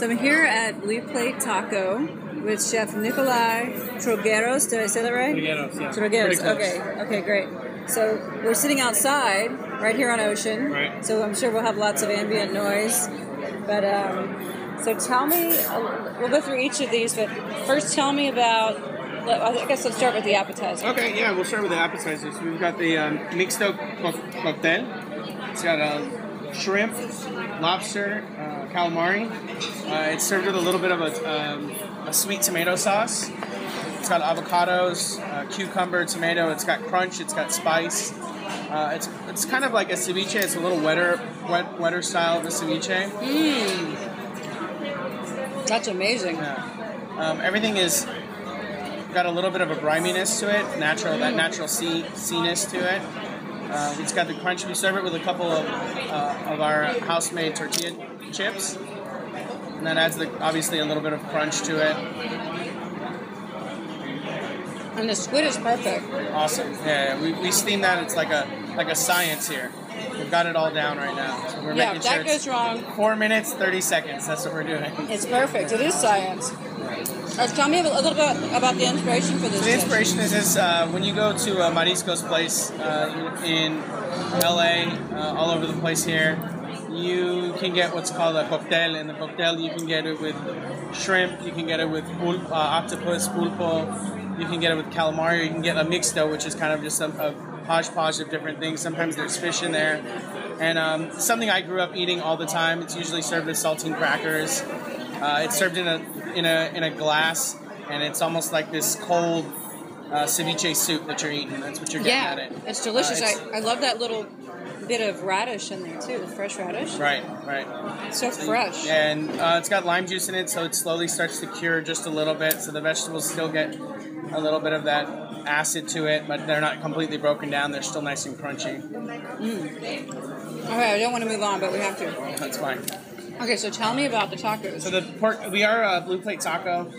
So I'm here at Blue Plate Taco with Chef Nikolai Trigueros. Did I say that right? Trigueros, yeah. Trigueros. Okay, great. So we're sitting outside, right here on Ocean. Right. So I'm sure we'll have lots of ambient noise. But so tell me, we'll go through each of these. But first, tell me about. I guess let's start with the appetizer. Okay, yeah, we'll start with the appetizers. We've got the Mixto Cocktail. It's got shrimp, lobster, calamari. It's served with a little bit of a sweet tomato sauce. It's got avocados, cucumber, tomato. It's got crunch. It's got spice. It's kind of like a ceviche. It's a little wetter style of a ceviche. That's amazing. Yeah. Everything is got a little bit of a briminess to it, natural sea-ness to it. It's got the crunch. We serve it with a couple of our house-made tortilla chips, and that adds obviously a little bit of crunch to it. And the squid is perfect. Awesome. Yeah, we steam that. It's like a science here. We've got it all down right now. So we're making sure that goes wrong. 4 minutes, 30 seconds. That's what we're doing. It's perfect. It is science. Tell me a little bit about the inspiration for this. The inspiration is this: when you go to a Marisco's place in LA, all over the place here, you can get what's called a cocktail. And the cocktail, you can get it with shrimp, you can get it with octopus, pulpo, you can get it with calamari, you can get a mixto, which is kind of just a hodgepodge of different things. Sometimes there's fish in there. And something I grew up eating all the time. It's usually served with saltine crackers. It's served in a glass, and it's almost like this cold ceviche soup that you're eating. That's what you're getting at it. It's delicious. I love that little bit of radish in there too, the fresh radish. Right. It's so fresh. And it's got lime juice in it, so it slowly starts to cure just a little bit. So the vegetables still get a little bit of that acid to it, but they're not completely broken down. They're still nice and crunchy. Okay, I don't want to move on, but we have to. That's fine. Okay, so tell me about the tacos. So the pork, we are a Blue Plate Taco,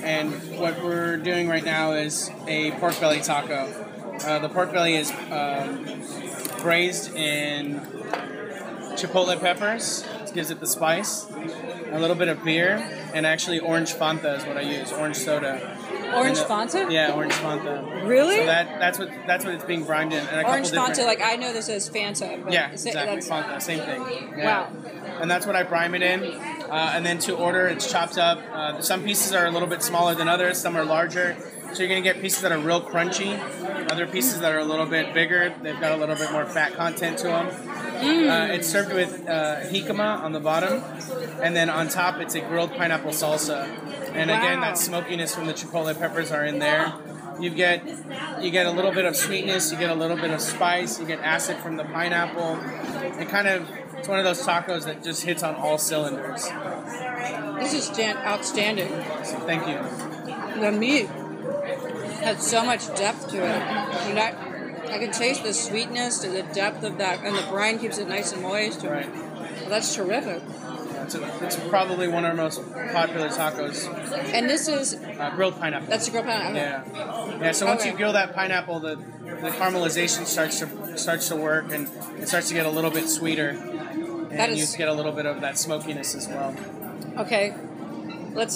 and what we're doing right now is a pork belly taco. The pork belly is braised in chipotle peppers. It gives it the spice. A little bit of beer, and actually orange Fanta is what I use. Orange soda. Orange Fanta? Yeah, orange Fanta. Really? So that's what it's being brined in. And orange Fanta, like I know this is Fanta. But yeah, exactly. Fanta, same thing. Yeah. Wow. And that's what I brine it in. And then to order, it's chopped up. Some pieces are a little bit smaller than others. Some are larger. So you're going to get pieces that are real crunchy. Other pieces that are a little bit bigger. They've got a little bit more fat content to them. It's served with jicama on the bottom. And then on top, it's a grilled pineapple salsa. And again, that smokiness from the chipotle peppers are in there. You get a little bit of sweetness. You get a little bit of spice. You get acid from the pineapple. It's one of those tacos that just hits on all cylinders. This is outstanding. So thank you. The meat has so much depth to it. I can taste the sweetness and the depth of that, and the brine keeps it nice and moist. Right. Well, that's terrific. It's probably one of our most popular tacos. And this is grilled pineapple. That's a grilled pineapple. Yeah. So once you grill that pineapple, the caramelization starts to work, and it starts to get a little bit sweeter. And you get a little bit of that smokiness as well. Okay, let's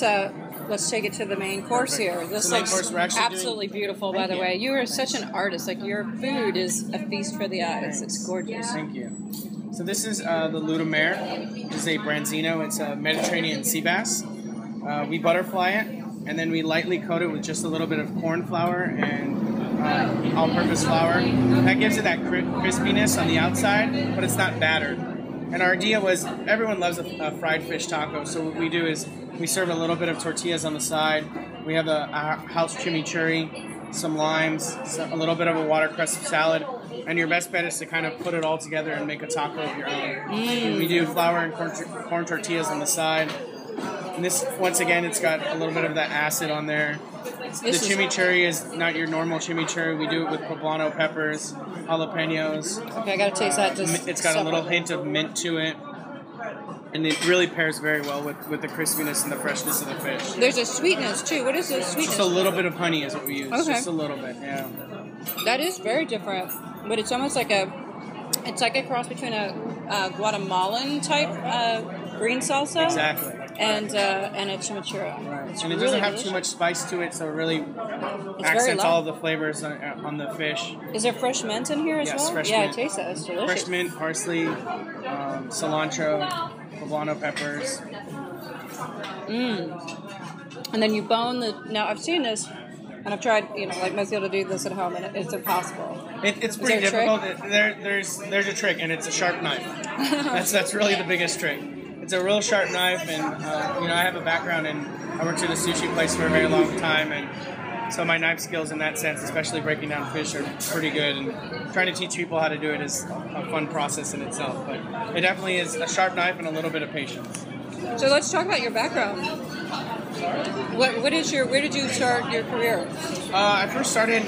take it to the main course here. This looks absolutely beautiful, by the way. You are such an artist. Like, your food is a feast for the eyes. It's gorgeous. Thank you. So this is the Lutemer, which is a Branzino. It's a Mediterranean sea bass. We butterfly it, and then we lightly coat it with just a little bit of corn flour and all-purpose flour. That gives it that crispiness on the outside, but it's not battered. And our idea was, everyone loves a fried fish taco, so what we do is we serve a little bit of tortillas on the side. We have a house chimichurri, some limes, a little bit of a watercress salad, and your best bet is to kind of put it all together and make a taco of your own. We do flour and corn tortillas on the side. And this, once again, it's got a little bit of that acid on there. The chimichurri is not your normal chimichurri. We do it with poblano peppers, jalapenos. Okay, I gotta taste that. It's got a little hint of mint to it. And it really pairs very well with the crispiness and the freshness of the fish. There's a sweetness, too. What is the sweetness? Just a little bit of honey is what we use. Okay. Just a little bit, yeah. That is very different. But it's almost like a cross between a Guatemalan type green salsa. Exactly. and a chimichurri. Right. It's And it really doesn't have delicious. too much spice to it, so it really It's accents all of the flavors on the fish. Is there fresh mint in here as well? Yes, fresh mint. mint. I taste that. It's delicious. Fresh mint, parsley, cilantro, poblano peppers. And then you bone the. Now I've seen this, and I've tried, like most people to do this at home, and it's impossible. It's pretty difficult. There's a trick, and it's a sharp knife. That's really the biggest trick. It's a real sharp knife, and I have a background in. I worked at a sushi place for a very long time, and so my knife skills in that sense, especially breaking down fish, are pretty good. And trying to teach people how to do it is a fun process in itself. But it definitely is a sharp knife and a little bit of patience. So let's talk about your background. Where did you start your career? I first started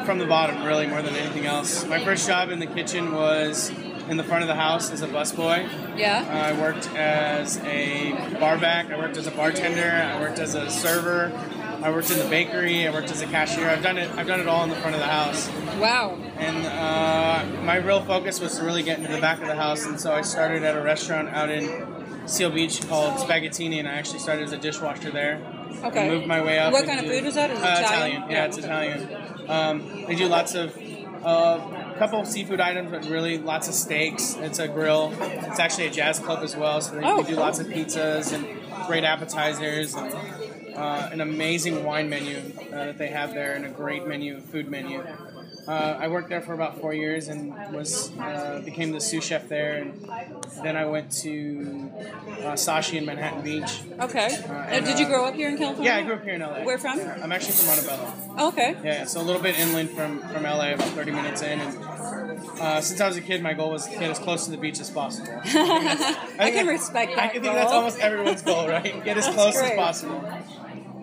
from the bottom, really, more than anything else. My first job in the kitchen was in the front of the house as a busboy. Yeah. I worked as a barback. I worked as a bartender. I worked as a server. I worked in the bakery. I worked as a cashier. I've done it all in the front of the house. Wow. And my real focus was to really get into the back of the house, and so I started at a restaurant out in Seal Beach called Spaghettini, and I actually started as a dishwasher there. Okay. I moved my way up. What kind of food was that? Is it Italian? Yeah, it's Italian. They do lots of a couple of seafood items, but really lots of steaks. It's a grill. It's actually a jazz club as well, so they do lots of pizzas and great appetizers and an amazing wine menu that they have there, and a great food menu. I worked there for about 4 years and became the sous chef there, and then I went to Sashi in Manhattan Beach. Okay. Did you grow up here in California? Yeah, I grew up here in LA. Where from? I'm actually from Montebello. Oh, okay. Yeah, so a little bit inland from LA, about 30 minutes in. And since I was a kid, my goal was to get as close to the beach as possible. I can respect that. I think that's almost everyone's goal, right? Get as close as possible.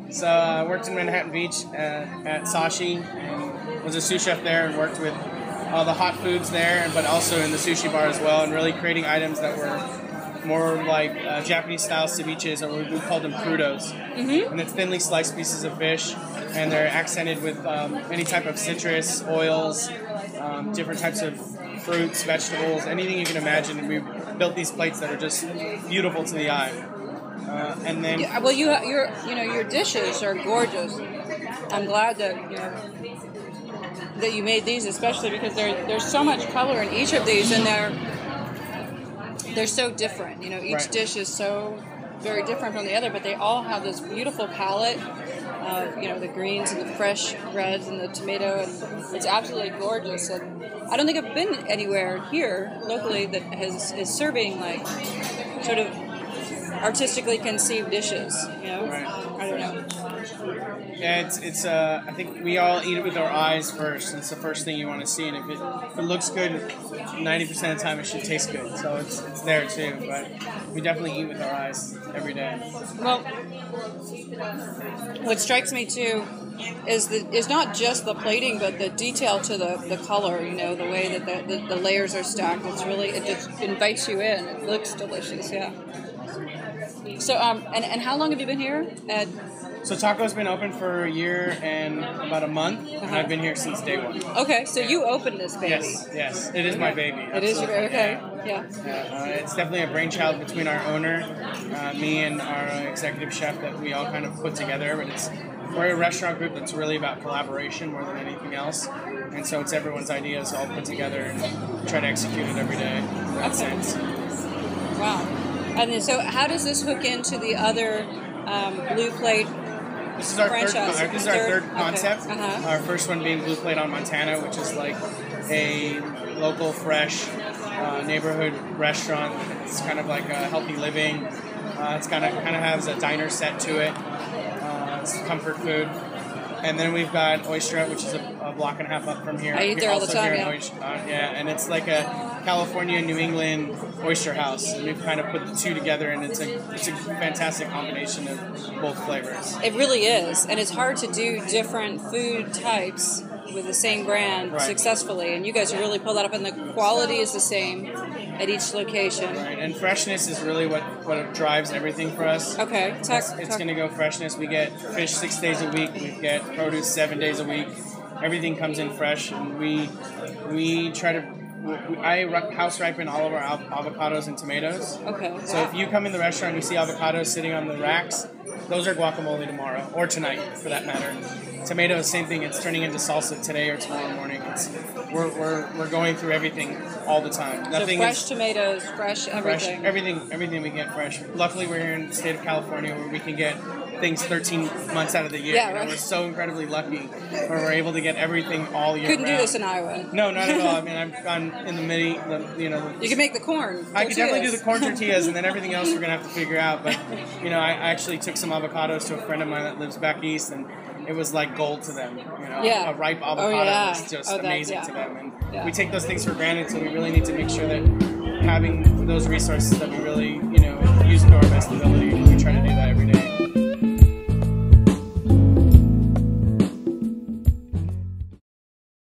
So I worked in Manhattan Beach at Sashi, and was a sous chef there, and worked with all the hot foods there, but also in the sushi bar as well, and really creating items that were more like Japanese-style ceviches, or we called them crudos. Mm-hmm. And it's thinly sliced pieces of fish, and they're accented with any type of citrus, oils, different types of fruits, vegetables, anything you can imagine. And we built these plates that are just beautiful to the eye. And then, your dishes are gorgeous. I'm glad that you made these, especially because there's so much color in each of these, and they're so different. Each dish is so very different from the other, but they all have this beautiful palette of the greens and the fresh reds and the tomato, and it's absolutely gorgeous. And I don't think I've been anywhere here locally that is serving like sort of artistically conceived dishes. Right. I don't know. Yeah, it's I think we all eat it with our eyes first. It's the first thing you want to see, and if it looks good, 90% of the time it should taste good. So it's there too, but we definitely eat with our eyes every day. Well, what strikes me too is not just the plating, but the detail to the color. The way that the layers are stacked. It just invites you in. It looks delicious. Yeah. So and how long have you been here? So Taco's been open for a year and about a month, and I've been here since day one. Okay, so you opened this baby. Yes, it is my baby. It is your baby, okay, yeah. It's definitely a brainchild between our owner, me, and our executive chef that we all kind of put together, but we're a restaurant group that's really about collaboration more than anything else, and so it's everyone's ideas all put together and try to execute it every day in that sense. Wow. And so how does this hook into the other Blue Plate? This is our third concept. Uh-huh. Our first one being Blue Plate on Montana, which is like a local, fresh neighborhood restaurant. It's kind of like a healthy living. It's kind of has a diner set to it. It's comfort food. And then we've got Oyster, which is a block and a half up from here. I eat there all the time, and it's like a California, New England oyster house. And we've kind of put the two together, and it's a fantastic combination of both flavors. It really is, and it's hard to do different food types with the same brand successfully, and you guys really pull that up, and the quality is the same at each location. Right, and freshness is really what drives everything for us. Okay. It's going to go freshness. We get fish 6 days a week. We get produce 7 days a week. Everything comes in fresh, and we try to I house ripen all of our avocados and tomatoes. Okay. So if you come in the restaurant and you see avocados sitting on the racks, those are guacamole tomorrow, or tonight, for that matter. Tomatoes, same thing. It's turning into salsa today or tomorrow morning. We're going through everything all the time. Nothing so fresh tomatoes, fresh everything. Fresh, everything we get fresh. Luckily, we're here in the state of California where we can get things 13 months out of the year. Yeah, right. We're so incredibly lucky where we're able to get everything all year Couldn't round. do this in Iowa. No, not at all. I mean, I've gone in the midi, You can make the corn. I could definitely do the corn tortillas, and then everything else we're going to have to figure out. But, I actually took some avocados to a friend of mine that lives back east, and it was like gold to them. Yeah. A ripe avocado was just amazing to them. And we take those things for granted, so we really need to make sure that having those resources that we really, use to our best ability, we try to do that.